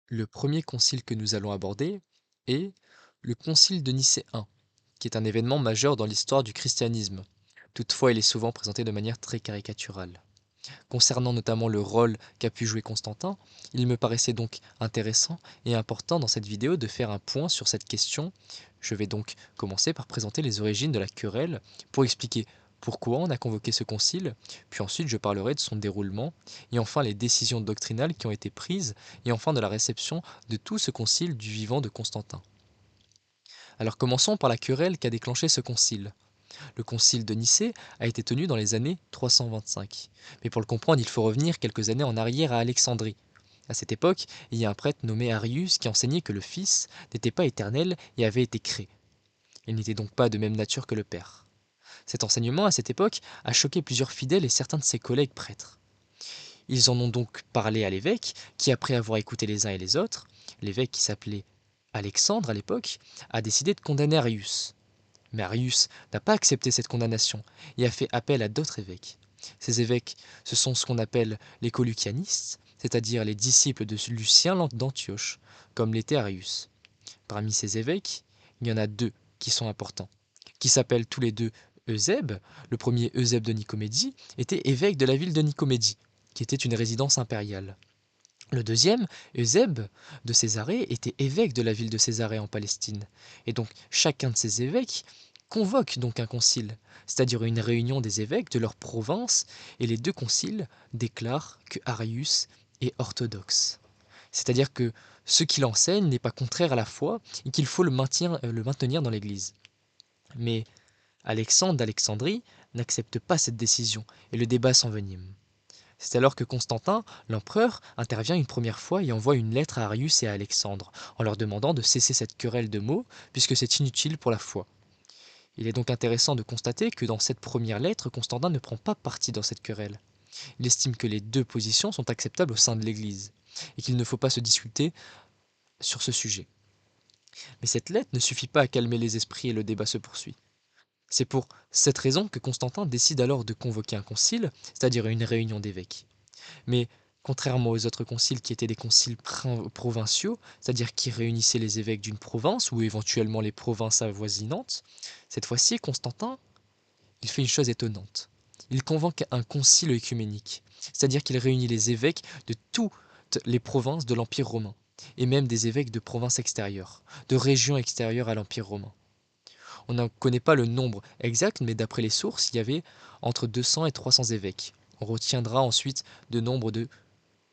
Le premier concile que nous allons aborder est le concile de Nicée I, qui est un événement majeur dans l'histoire du christianisme. Toutefois, il est souvent présenté de manière très caricaturale. Concernant notamment le rôle qu'a pu jouer Constantin, il me paraissait donc intéressant et important dans cette vidéo de faire un point sur cette question. Je vais donc commencer par présenter les origines de la querelle pour expliquer pourquoi on a convoqué ce concile, puis ensuite je parlerai de son déroulement, et enfin les décisions doctrinales qui ont été prises, et enfin de la réception de tout ce concile du vivant de Constantin. Alors commençons par la querelle qu'a déclenché ce concile. Le concile de Nicée a été tenu dans les années 325. Mais pour le comprendre, il faut revenir quelques années en arrière à Alexandrie. À cette époque, il y a un prêtre nommé Arius qui enseignait que le Fils n'était pas éternel et avait été créé. Il n'était donc pas de même nature que le Père. Cet enseignement, à cette époque, a choqué plusieurs fidèles et certains de ses collègues prêtres. Ils en ont donc parlé à l'évêque, qui, après avoir écouté les uns et les autres, l'évêque qui s'appelait Alexandre à l'époque, a décidé de condamner Arius. Mais Arius n'a pas accepté cette condamnation et a fait appel à d'autres évêques. Ces évêques, ce sont ce qu'on appelle les colucianistes, c'est-à-dire les disciples de Lucien d'Antioche, comme l'était Arius. Parmi ces évêques, il y en a deux qui sont importants, qui s'appellent tous les deux Eusèbe. Le premier, Eusèbe de Nicomédie, était évêque de la ville de Nicomédie, qui était une résidence impériale. Le deuxième, Eusèbe de Césarée, était évêque de la ville de Césarée en Palestine. Et donc chacun de ces évêques convoque donc un concile, c'est-à-dire une réunion des évêques de leur province, et les deux conciles déclarent que Arius est orthodoxe. C'est-à-dire que ce qu'il enseigne n'est pas contraire à la foi et qu'il faut le maintenir dans l'Église. Mais Alexandre d'Alexandrie n'accepte pas cette décision et le débat s'envenime. C'est alors que Constantin, l'empereur, intervient une première fois et envoie une lettre à Arius et à Alexandre, en leur demandant de cesser cette querelle de mots, puisque c'est inutile pour la foi. Il est donc intéressant de constater que dans cette première lettre, Constantin ne prend pas parti dans cette querelle. Il estime que les deux positions sont acceptables au sein de l'Église, et qu'il ne faut pas se discuter sur ce sujet. Mais cette lettre ne suffit pas à calmer les esprits et le débat se poursuit. C'est pour cette raison que Constantin décide alors de convoquer un concile, c'est-à-dire une réunion d'évêques. Mais contrairement aux autres conciles qui étaient des conciles provinciaux, c'est-à-dire qui réunissaient les évêques d'une province ou éventuellement les provinces avoisinantes, cette fois-ci, Constantin, il fait une chose étonnante. Il convoque un concile œcuménique, c'est-à-dire qu'il réunit les évêques de toutes les provinces de l'Empire romain, et même des évêques de provinces extérieures, de régions extérieures à l'Empire romain. On ne connaît pas le nombre exact, mais d'après les sources, il y avait entre 200 et 300 évêques. On retiendra ensuite le nombre de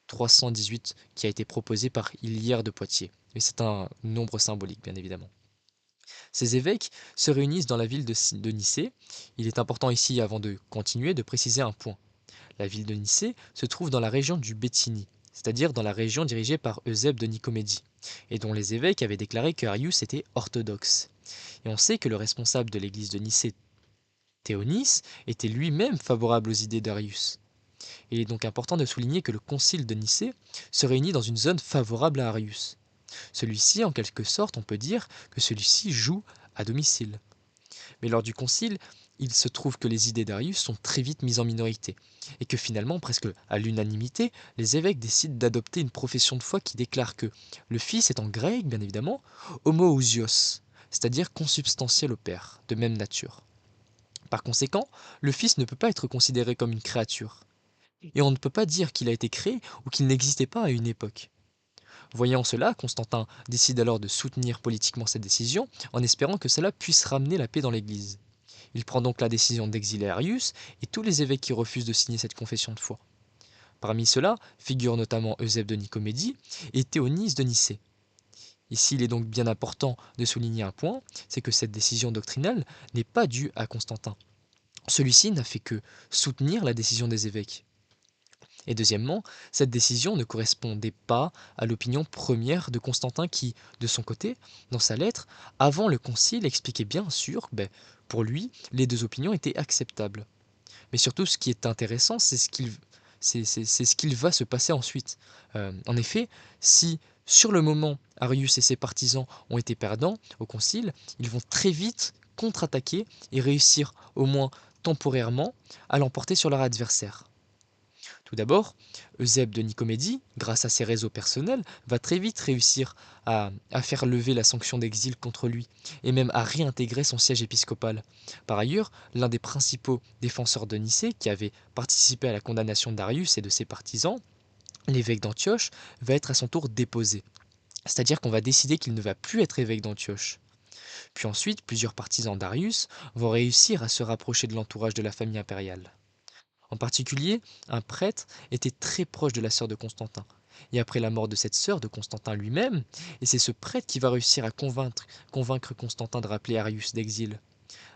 318 qui a été proposé par Hillière de Poitiers. Mais c'est un nombre symbolique, bien évidemment. Ces évêques se réunissent dans la ville de Nicée. Il est important ici, avant de continuer, de préciser un point. La ville de Nicée se trouve dans la région du Béthinie, c'est-à-dire dans la région dirigée par Eusèbe de Nicomédie, et dont les évêques avaient déclaré que Arius était orthodoxe. Et on sait que le responsable de l'église de Nicée, Théonis, était lui-même favorable aux idées d'Arius. Il est donc important de souligner que le concile de Nicée se réunit dans une zone favorable à Arius. Celui-ci, en quelque sorte, on peut dire que celui-ci joue à domicile. Mais lors du concile, il se trouve que les idées d'Arius sont très vite mises en minorité, et que finalement, presque à l'unanimité, les évêques décident d'adopter une profession de foi qui déclare que le Fils est en grec, bien évidemment, homoousios, c'est-à-dire consubstantiel au Père, de même nature. Par conséquent, le Fils ne peut pas être considéré comme une créature, et on ne peut pas dire qu'il a été créé ou qu'il n'existait pas à une époque. Voyant cela, Constantin décide alors de soutenir politiquement cette décision, en espérant que cela puisse ramener la paix dans l'Église. Il prend donc la décision d'exiler Arius et tous les évêques qui refusent de signer cette confession de foi. Parmi ceux-là figurent notamment Eusèbe de Nicomédie et Théonise de Nicée. Ici, il est donc bien important de souligner un point, c'est que cette décision doctrinale n'est pas due à Constantin. Celui-ci n'a fait que soutenir la décision des évêques. Et deuxièmement, cette décision ne correspondait pas à l'opinion première de Constantin qui, de son côté, dans sa lettre, avant le concile, expliquait bien sûr que pour lui, les deux opinions étaient acceptables. Mais surtout, ce qui est intéressant, c'est ce qu'il va se passer ensuite. En effet, si sur le moment, Arius et ses partisans ont été perdants au concile, ils vont très vite contre-attaquer et réussir, au moins temporairement, à l'emporter sur leur adversaire. Tout d'abord, Eusèbe de Nicomédie, grâce à ses réseaux personnels, va très vite réussir à faire lever la sanction d'exil contre lui, et même à réintégrer son siège épiscopal. Par ailleurs, l'un des principaux défenseurs de Nicée, qui avait participé à la condamnation d'Arius et de ses partisans, l'évêque d'Antioche, va être à son tour déposé. C'est-à-dire qu'on va décider qu'il ne va plus être évêque d'Antioche. Puis ensuite, plusieurs partisans d'Arius vont réussir à se rapprocher de l'entourage de la famille impériale. En particulier, un prêtre était très proche de la sœur de Constantin. Et après la mort de cette sœur de Constantin lui-même, et c'est ce prêtre qui va réussir à convaincre Constantin de rappeler Arius d'exil.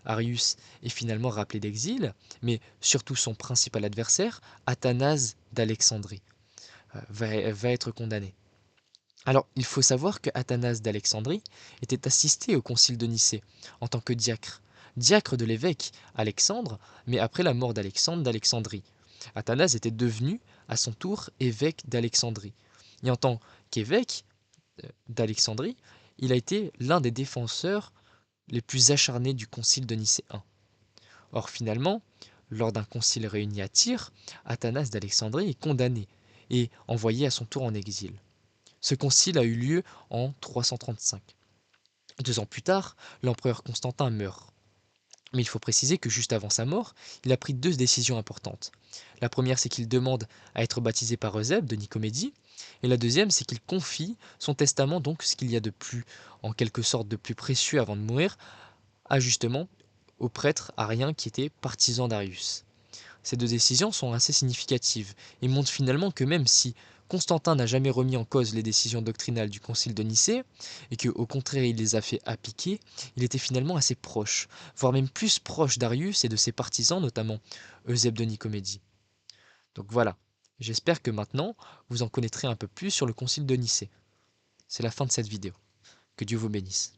Arius est finalement rappelé d'exil, mais surtout son principal adversaire, Athanase d'Alexandrie, va être condamné. Alors, il faut savoir que Athanase d'Alexandrie était assisté au concile de Nicée en tant que diacre, diacre de l'évêque Alexandre, mais après la mort d'Alexandre d'Alexandrie. Athanase était devenu à son tour évêque d'Alexandrie. Et en tant qu'évêque d'Alexandrie, il a été l'un des défenseurs les plus acharnés du concile de Nicée I. Or, finalement, lors d'un concile réuni à Tyr, Athanase d'Alexandrie est condamné et envoyé à son tour en exil. Ce concile a eu lieu en 335. 2 ans plus tard, l'empereur Constantin meurt. Mais il faut préciser que juste avant sa mort, il a pris deux décisions importantes. La première, c'est qu'il demande à être baptisé par Eusèbe de Nicomédie, et la deuxième, c'est qu'il confie son testament, donc ce qu'il y a de plus, en quelque sorte, de plus précieux avant de mourir, à justement au prêtre arien qui était partisan d'Arius. Ces deux décisions sont assez significatives et montrent finalement que même si Constantin n'a jamais remis en cause les décisions doctrinales du concile de Nicée, et que au contraire il les a fait appliquer, il était finalement assez proche, voire même plus proche d'Arius et de ses partisans, notamment Eusèbe de Nicomédie. Donc voilà, j'espère que maintenant vous en connaîtrez un peu plus sur le concile de Nicée. C'est la fin de cette vidéo. Que Dieu vous bénisse.